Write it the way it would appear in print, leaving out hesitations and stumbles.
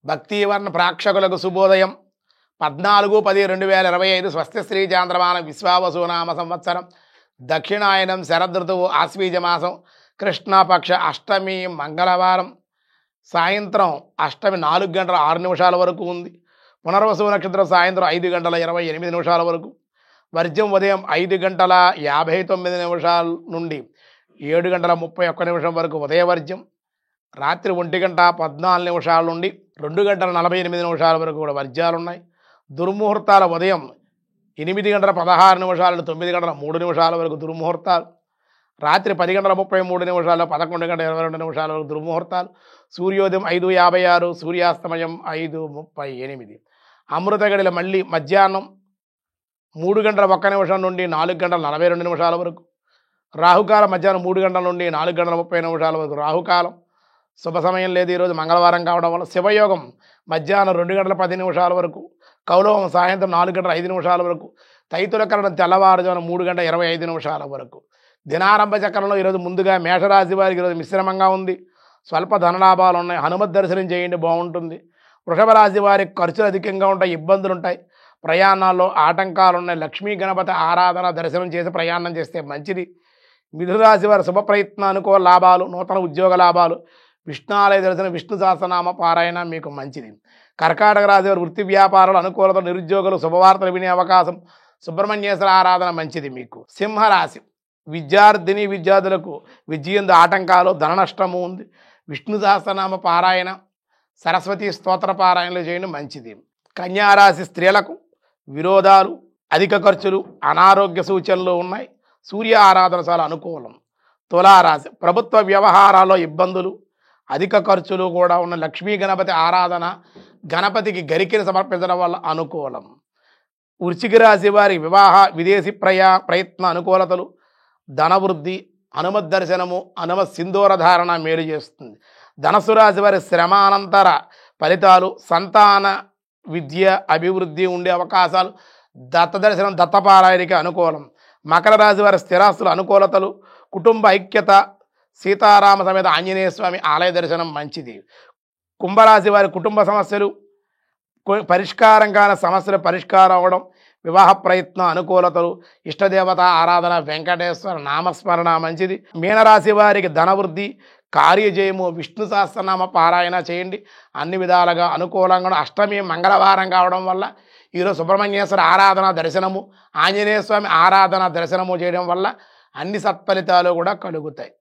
భక్తివర్ణ ప్రేక్షకులకు శుభోదయం. 14/10/2025 స్వస్తి శ్రీ చాంద్రమానం విశ్వావసునామ సంవత్సరం దక్షిణాయనం శరదృతువు ఆశ్వీజమాసం కృష్ణపక్ష అష్టమి మంగళవారం సాయంత్రం అష్టమి 4 గంటల 6 నిమిషాల వరకు ఉంది. పునర్వసు నక్షత్రం సాయంత్రం 5 గంటల 28 నిమిషాల వరకు. వర్జం ఉదయం 5 గంటల 59 నిమిషాల నుండి 7 గంటల 31 నిమిషం వరకు ఉదయవర్జ్యం. రాత్రి 1 గంట 14 నిమిషాల నుండి 2 గంటల 48 నిమిషాల వరకు కూడా వర్జ్యాలు ఉన్నాయి. దుర్ముహూర్తాల ఉదయం 8 గంటల 16 నిమిషాల నుండి 9 గంటల 3 నిమిషాల వరకు దుర్ముహూర్తాలు. రాత్రి 10 గంటల 33 నిమిషాలు 11 గంటల 22 నిమిషాల వరకు దుర్ముహూర్తాలు. సూర్యోదయం 5:56, సూర్యాస్తమయం 5:38. అమృత గడిల మళ్ళీ మధ్యాహ్నం 3 గంటల 1 నిమిషం నుండి 4 గంటల 42 నిమిషాల వరకు. రాహుకాలం మధ్యాహ్నం 3 గంటల నుండి 4 గంటల 30 నిమిషాల వరకు రాహుకాలం. శుభ సమయం లేదు ఈరోజు మంగళవారం కావడం వల్ల. శివయోగం మధ్యాహ్నం 2 గంటల 10 నిమిషాల వరకు. కౌలవం సాయంత్రం 4 గంటల 5 నిమిషాల వరకు. తైతులకరణం తెల్లవారుజామున 3 గంటల 25 నిమిషాల వరకు. దినారంభ చక్రంలో ఈరోజు ముందుగా మేషరాశి వారికి ఈరోజు మిశ్రమంగా ఉంది. స్వల్ప ధనలాభాలు ఉన్నాయి. హనుమత్ దర్శనం చేయండి, బాగుంటుంది. వృషభ రాశి వారికి ఖర్చులు అధికంగా ఉంటాయి, ఇబ్బందులు ఉంటాయి, ప్రయాణాల్లో ఆటంకాలు ఉన్నాయి. లక్ష్మీ గణపతి ఆరాధన దర్శనం చేసి ప్రయాణం చేస్తే మంచిది. మిథున రాశి వారి శుభ ప్రయత్న అనుకూల లాభాలు, నూతన ఉద్యోగ లాభాలు, విష్ణాలయ దర్శనం, విష్ణు సహస్రనామ పారాయణ మీకు మంచిది. కర్కాటక రాశి వారి వృత్తి వ్యాపారాలు అనుకూలత, నిరుద్యోగులు శుభవార్తలు వినే అవకాశం, సుబ్రహ్మణ్యేశ్వర ఆరాధన మంచిది మీకు. సింహరాశి విద్యార్థులకు విద్యందు ఆటంకాలు, ధన నష్టము ఉంది. విష్ణు సహస్రనామ పారాయణ, సరస్వతి స్తోత్ర పారాయణలు చేయడం మంచిది. కన్యారాశి స్త్రీలకు విరోధాలు, అధిక ఖర్చులు, అనారోగ్య సూచనలు ఉన్నాయి. సూర్య ఆరాధన చాలా అనుకూలం. తులారాశి ప్రభుత్వ వ్యవహారాల్లో ఇబ్బందులు, అధిక ఖర్చులు కూడా ఉన్న. లక్ష్మీ గణపతి ఆరాధన, గణపతికి గరికెను సమర్పించడం వల్ల అనుకూలం. వృశ్చిక రాశి వారి వివాహ విదేశీ ప్రయత్న అనుకూలతలు, ధనవృద్ధి, హనుమత్ దర్శనము, హనుమత్ సింధూర ధారణ మేలు చేస్తుంది. ధనస్సు రాశి వారి శ్రమానంతర ఫలితాలు, సంతాన విద్య అభివృద్ధి ఉండే అవకాశాలు, దత్త దర్శనం, దత్తపారాయణకి అనుకూలం. మకర రాశి వారి స్థిరాస్తుల అనుకూలతలు, కుటుంబ ఐక్యత, సీతారామ సమేత ఆంజనేయ స్వామి ఆలయ దర్శనం మంచిది. కుంభరాశి వారి కుటుంబ సమస్యలు పరిష్కారం కాని సమస్యలు పరిష్కారం అవ్వడం, వివాహ ప్రయత్న అనుకూలతలు, ఇష్టదేవత ఆరాధన, వెంకటేశ్వర నామస్మరణ మంచిది. మీనరాశి వారికి ధనవృద్ధి, కార్యజయము, విష్ణు సహస్రనామ పారాయణ చేయండి, అన్ని విధాలుగా అనుకూలంగా. అష్టమి మంగళవారం కావడం వల్ల ఈరోజు సుబ్రహ్మణ్యేశ్వర ఆరాధన దర్శనము, ఆంజనేయ స్వామి ఆరాధన దర్శనము చేయడం వల్ల అన్ని సత్ఫలితాలు కూడా కలుగుతాయి.